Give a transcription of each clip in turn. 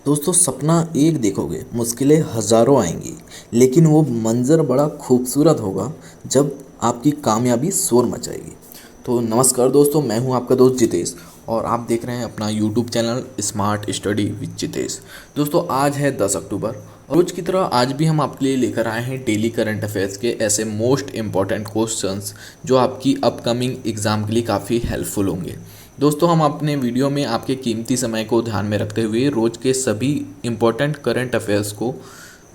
दोस्तों सपना एक देखोगे मुश्किलें हज़ारों आएंगी, लेकिन वो मंज़र बड़ा खूबसूरत होगा जब आपकी कामयाबी शोर मचाएगी। तो नमस्कार दोस्तों, मैं हूं आपका दोस्त जितेश और आप देख रहे हैं अपना YouTube channel smart study with Jitesh. दोस्तों आज है 10 अक्टूबर और रोज की तरह आज भी हम आपके लिए लेकर आए हैं डेली करंट अफेयर्स के ऐसे मोस्ट इम्पॉर्टेंट क्वेश्चंस जो आपकी अपकमिंग एग्ज़ाम के लिए काफ़ी हेल्पफुल होंगे। दोस्तों हम अपने वीडियो में आपके कीमती समय को ध्यान में रखते हुए रोज़ के सभी इम्पोर्टेंट करंट अफेयर्स को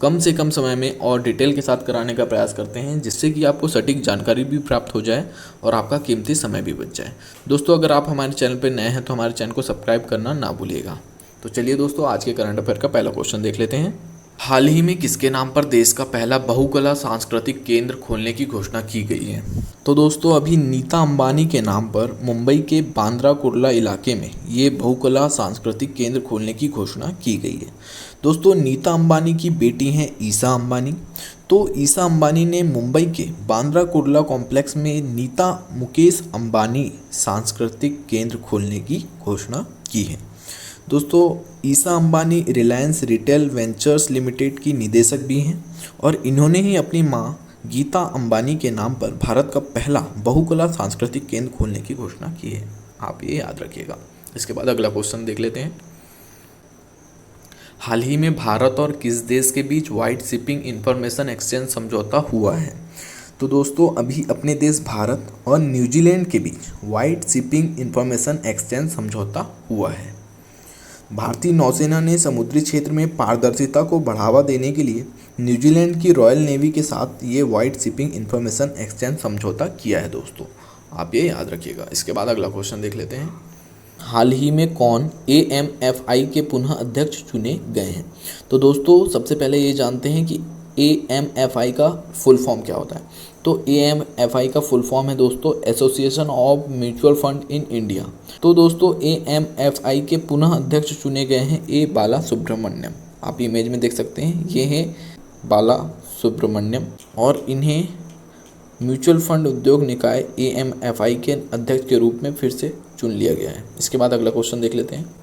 कम से कम समय में और डिटेल के साथ कराने का प्रयास करते हैं, जिससे कि आपको सटीक जानकारी भी प्राप्त हो जाए और आपका कीमती समय भी बच जाए। दोस्तों अगर आप हमारे चैनल पर नए हैं तो हमारे चैनल को सब्सक्राइब करना ना भूलिएगा। तो चलिए दोस्तों आज के करंट अफेयर का पहला क्वेश्चन देख लेते हैं। हाल ही में किसके नाम पर देश का पहला बहुकला सांस्कृतिक केंद्र खोलने की घोषणा की गई है? तो दोस्तों अभी नीता अंबानी के नाम पर मुंबई के बांद्रा कुर्ला इलाके में ये बहुकला सांस्कृतिक केंद्र खोलने की घोषणा की गई है। दोस्तों नीता अंबानी की बेटी हैं ईशा अंबानी। तो ईशा अंबानी ने मुंबई के बांद्रा कुर्ला कॉम्प्लेक्स में नीता मुकेश अंबानी सांस्कृतिक केंद्र खोलने की घोषणा की है। दोस्तों ईशा अंबानी रिलायंस रिटेल वेंचर्स लिमिटेड की निदेशक भी हैं और इन्होंने ही अपनी मां गीता अंबानी के नाम पर भारत का पहला बहुकला सांस्कृतिक केंद्र खोलने की घोषणा की है। आप ये याद रखिएगा। इसके बाद अगला क्वेश्चन देख लेते हैं। हाल ही में भारत और किस देश के बीच व्हाइट शिपिंग इंफॉर्मेशन एक्सचेंज समझौता हुआ है? तो दोस्तों अभी अपने देश भारत और न्यूजीलैंड के बीच व्हाइट शिपिंग इंफॉर्मेशन एक्सचेंज समझौता हुआ है। भारतीय नौसेना ने समुद्री क्षेत्र में पारदर्शिता को बढ़ावा देने के लिए न्यूजीलैंड की रॉयल नेवी के साथ ये व्हाइट शिपिंग इंफॉर्मेशन एक्सचेंज समझौता किया है। दोस्तों आप ये याद रखिएगा। इसके बाद अगला क्वेश्चन देख लेते हैं। हाल ही में कौन AMFI के पुनः अध्यक्ष चुने गए हैं? तो दोस्तों सबसे पहले ये जानते हैं कि AMFI का फुल फॉर्म क्या होता है। तो AMFI का फुल फॉर्म है दोस्तों association of mutual fund in India. तो दोस्तों AMFI के पुनः अध्यक्ष चुने गए हैं A बाला सुब्रमण्यम। आप इमेज में देख सकते हैं, ये है बाला सुब्रमण्यम और इन्हें म्यूचुअल फंड उद्योग निकाय AMFI के अध्यक्ष के रूप में फिर से चुन लिया गया है। इसके बाद अगला क्वेश्चन देख लेते हैं।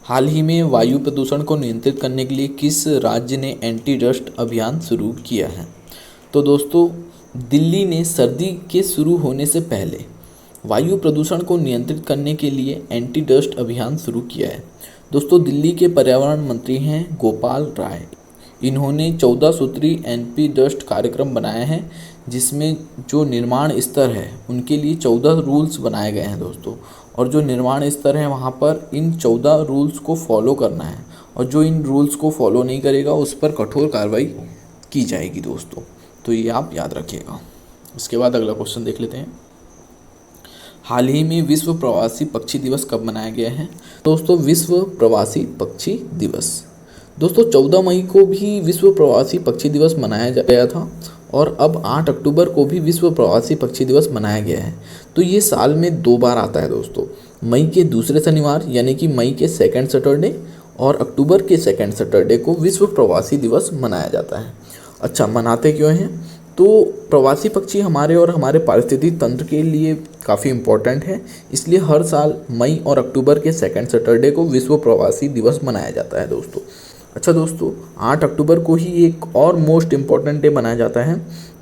हाल ही में वायु प्रदूषण को नियंत्रित करने के लिए किस राज्य ने एंटी डस्ट अभियान शुरू किया है? तो दोस्तों दिल्ली ने सर्दी के शुरू होने से पहले वायु प्रदूषण को नियंत्रित करने के लिए एंटी डस्ट अभियान शुरू किया है। दोस्तों दिल्ली के पर्यावरण मंत्री हैं गोपाल राय। इन्होंने 14 सूत्री एंटी डस्ट कार्यक्रम बनाया है, जिसमें जो निर्माण स्तर है उनके लिए 14 रूल्स बनाए गए हैं दोस्तों। और जो निर्माण स्तर है वहाँ पर इन 14 रूल्स को फॉलो करना है और जो इन रूल्स को फॉलो नहीं करेगा उस पर कठोर कार्रवाई की जाएगी दोस्तों। तो ये आप याद रखिएगा। इसके बाद अगला क्वेश्चन देख लेते हैं। हाल ही में विश्व प्रवासी पक्षी दिवस कब मनाया गया है? दोस्तों विश्व प्रवासी पक्षी दिवस दोस्तों 14 मई को भी विश्व प्रवासी पक्षी दिवस मनाया गया था और अब 8 अक्टूबर को भी विश्व प्रवासी पक्षी दिवस मनाया गया है। तो ये साल में 2 बार आता है दोस्तों, मई के दूसरे शनिवार यानी कि मई के सेकंड सैटरडे और अक्टूबर के सेकंड सैटरडे को विश्व प्रवासी दिवस मनाया जाता है। अच्छा, मनाते क्यों हैं? तो प्रवासी पक्षी हमारे और हमारे पारिस्थितिक तंत्र के लिए काफ़ी इम्पोर्टेंट है, इसलिए हर साल मई और अक्टूबर के सेकंड सैटरडे को विश्व प्रवासी दिवस मनाया जाता है दोस्तों। अच्छा दोस्तों 8 अक्टूबर को ही एक और मोस्ट इम्पॉर्टेंट डे मनाया जाता है।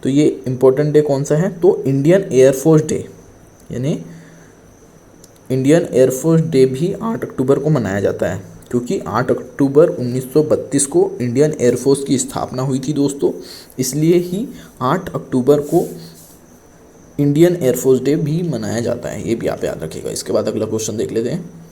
तो ये इम्पोर्टेंट डे कौन सा है? तो इंडियन एयरफोर्स डे, यानी इंडियन एयरफोर्स डे भी 8 अक्टूबर को मनाया जाता है, क्योंकि 8 अक्टूबर 1932 को इंडियन एयरफोर्स की स्थापना हुई थी दोस्तों। इसलिए ही 8 अक्टूबर को इंडियन एयरफोर्स डे भी मनाया जाता है, ये भी आप याद रखिएगा। इसके बाद अगला क्वेश्चन देख लेते हैं।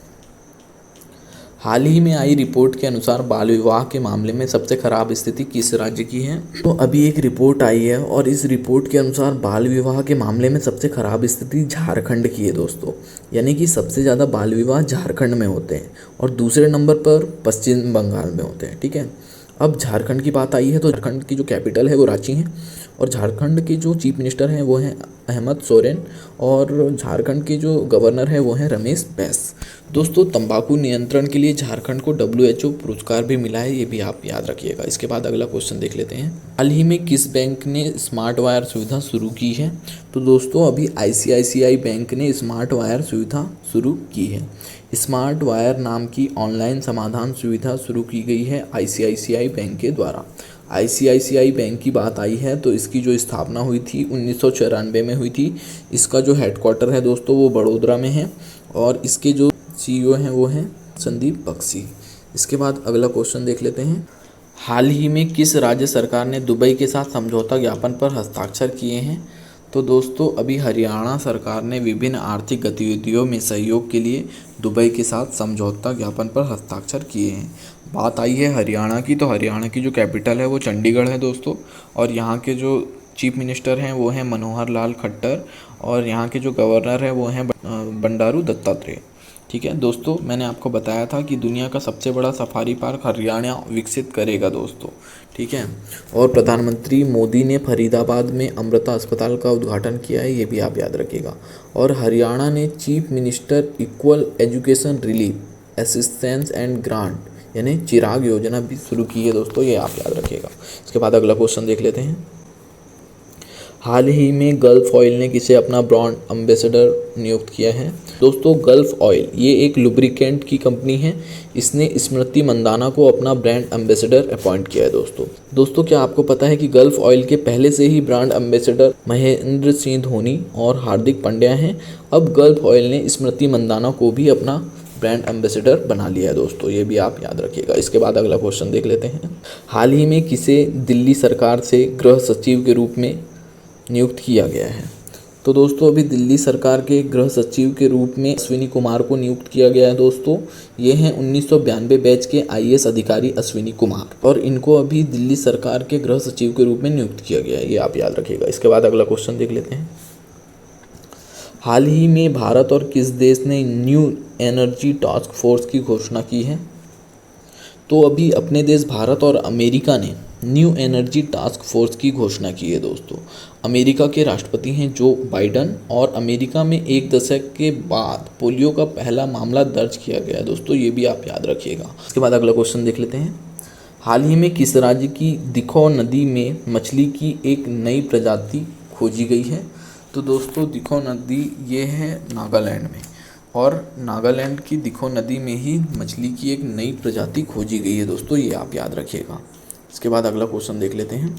हाल ही में आई रिपोर्ट के अनुसार बाल विवाह के मामले में सबसे खराब स्थिति किस राज्य की है? तो अभी एक रिपोर्ट आई है और इस रिपोर्ट के अनुसार बाल विवाह के मामले में सबसे खराब स्थिति झारखंड की है दोस्तों। यानी कि सबसे ज़्यादा बाल विवाह झारखंड में होते हैं और दूसरे नंबर पर पश्चिम बंगाल में होते हैं। ठीक है, अब झारखंड की बात आई है तो झारखंड की जो कैपिटल है वो रांची है और झारखंड के जो चीफ मिनिस्टर हैं वो हैं अहमद सोरेन और झारखंड के जो गवर्नर हैं वो हैं रमेश बैस। दोस्तों तंबाकू नियंत्रण के लिए झारखंड को WHO पुरस्कार भी मिला है, ये भी आप याद रखिएगा। इसके बाद अगला क्वेश्चन देख लेते हैं। हाल ही में किस बैंक ने स्मार्ट वायर सुविधा शुरू की है? तो दोस्तों अभी ICICI बैंक ने स्मार्ट वायर सुविधा शुरू की है। स्मार्ट वायर नाम की ऑनलाइन समाधान सुविधा शुरू की गई है आईसीआईसीआई बैंक के द्वारा। आईसीआईसीआई बैंक की बात आई है तो इसकी जो स्थापना हुई थी 1994 में हुई थी। इसका जो हेडक्वार्टर है दोस्तों वो बड़ोदरा में है और इसके जो सीईओ हैं वो हैं संदीप बख्शी। इसके बाद अगला क्वेश्चन देख लेते हैं। हाल ही में किस राज्य सरकार ने दुबई के साथ समझौता ज्ञापन पर हस्ताक्षर किए हैं? तो दोस्तों अभी हरियाणा सरकार ने विभिन्न आर्थिक गतिविधियों में सहयोग के लिए दुबई के साथ समझौता ज्ञापन पर हस्ताक्षर किए हैं। बात आई है हरियाणा की, तो हरियाणा की जो कैपिटल है वो चंडीगढ़ है दोस्तों, और यहाँ के जो चीफ मिनिस्टर हैं वो हैं मनोहर लाल खट्टर, और यहाँ के जो गवर्नर हैं वो हैं बंडारू दत्तात्रेय। ठीक है दोस्तों, मैंने आपको बताया था कि दुनिया का सबसे बड़ा सफारी पार्क हरियाणा विकसित करेगा दोस्तों। ठीक है, और प्रधानमंत्री मोदी ने फरीदाबाद में अमृता अस्पताल का उद्घाटन किया है, ये भी आप याद रखिएगा। और हरियाणा ने chief minister equal education relief assistance and grant यानी चिराग योजना भी शुरू की है दोस्तों, ये आप याद रखिएगा। इसके बाद अगला क्वेश्चन देख लेते हैं। हाल ही में गल्फ ऑयल ने किसे अपना ब्रांड एम्बेसडर नियुक्त किया है? दोस्तों गल्फ ऑयल ये एक लुब्रिकेंट की कंपनी है। इसने स्मृति मंदाना को अपना ब्रांड एम्बेसडर अपॉइंट किया है दोस्तों क्या आपको पता है कि गल्फ ऑयल के पहले से ही ब्रांड एम्बेसडर महेंद्र सिंह धोनी और हार्दिक पांड्या हैं। अब गल्फ ऑयल ने स्मृति मंदाना को भी अपना ब्रांड एम्बेसडर बना लिया है दोस्तों, ये भी आप याद रखिएगा। इसके बाद अगला क्वेश्चन देख लेते हैं। हाल ही में किसे दिल्ली सरकार से गृह सचिव के रूप में नियुक्त किया गया है? तो दोस्तों अभी दिल्ली सरकार के गृह सचिव के रूप में अश्विनी कुमार को नियुक्त किया गया है दोस्तों। ये हैं 1992 बैच के आईएएस अधिकारी अश्विनी कुमार, और इनको अभी दिल्ली सरकार के गृह सचिव के रूप में नियुक्त किया गया है, ये आप याद रखिएगा। इसके बाद अगला क्वेश्चन देख लेते हैं। हाल ही में भारत और किस देश ने न्यू एनर्जी टास्क फोर्स की घोषणा की है? तो अभी अपने देश भारत और अमेरिका ने न्यू एनर्जी टास्क फोर्स की घोषणा की है दोस्तों। अमेरिका के राष्ट्रपति हैं जो बाइडन, और अमेरिका में एक दशक के बाद पोलियो का पहला मामला दर्ज किया गया है दोस्तों, ये भी आप याद रखिएगा। इसके बाद अगला क्वेश्चन देख लेते हैं। हाल ही में किस राज्य की दिखौ नदी में मछली की एक नई प्रजाति खोजी गई है? तो दोस्तों दिखौ नदी ये है नागालैंड में, और नागालैंड की दिखौ नदी में ही मछली की एक नई प्रजाति खोजी गई है दोस्तों, ये आप याद रखिएगा। इसके बाद अगला क्वेश्चन देख लेते हैं।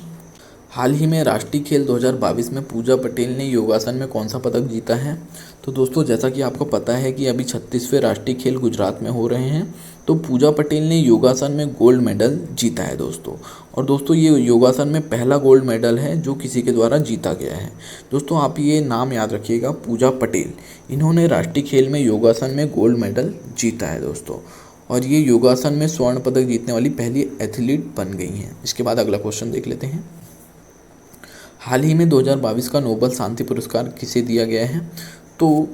हाल ही में राष्ट्रीय खेल 2022 में पूजा पटेल ने योगासन में कौन सा पदक जीता है? तो दोस्तों जैसा कि आपको पता है कि अभी 36वें राष्ट्रीय खेल गुजरात में हो रहे हैं, तो पूजा पटेल ने योगासन में गोल्ड मेडल जीता है दोस्तों। और दोस्तों ये योगासन में पहला गोल्ड मेडल है जो किसी के द्वारा जीता गया है। दोस्तों आप ये नाम याद रखिएगा, पूजा पटेल, इन्होंने राष्ट्रीय खेल में योगासन में गोल्ड मेडल जीता है दोस्तों, और ये योगासन में स्वर्ण पदक जीतने वाली पहली एथलीट बन गई हैं। इसके बाद अगला क्वेश्चन देख लेते हैं। हाल ही में 2022 का नोबेल शांति पुरस्कार किसे दिया गया है? तो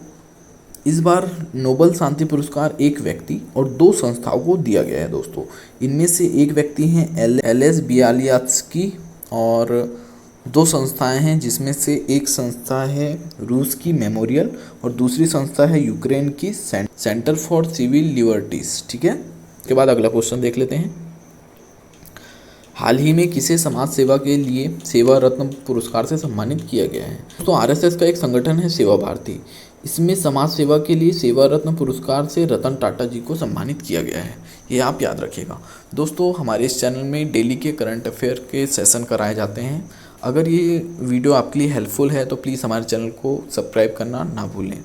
इस बार नोबेल शांति पुरस्कार एक व्यक्ति और 2 संस्थाओं को दिया गया है दोस्तों। इनमें से एक व्यक्ति हैं एलेस बियालियात्स्की, और 2 संस्थाएं हैं जिसमें से एक संस्था है रूस की मेमोरियल और दूसरी संस्था है यूक्रेन की सेंटर फॉर सिविल लिबर्टीज। ठीक है, इसके बाद अगला क्वेश्चन देख लेते हैं। हाल ही में किसे समाज सेवा के लिए सेवा रत्न पुरस्कार से सम्मानित किया गया है? तो आरएसएस का एक संगठन है सेवा भारती, इसमें समाज सेवा के लिए सेवा रत्न पुरस्कार से रतन टाटा जी को सम्मानित किया गया है, ये आप याद रखिएगा। दोस्तों हमारे इस चैनल में डेली के करंट अफेयर के सेशन कराए जाते हैं। अगर ये वीडियो आपके लिए हेल्पफुल है तो प्लीज़ हमारे चैनल को सब्सक्राइब करना ना भूलें।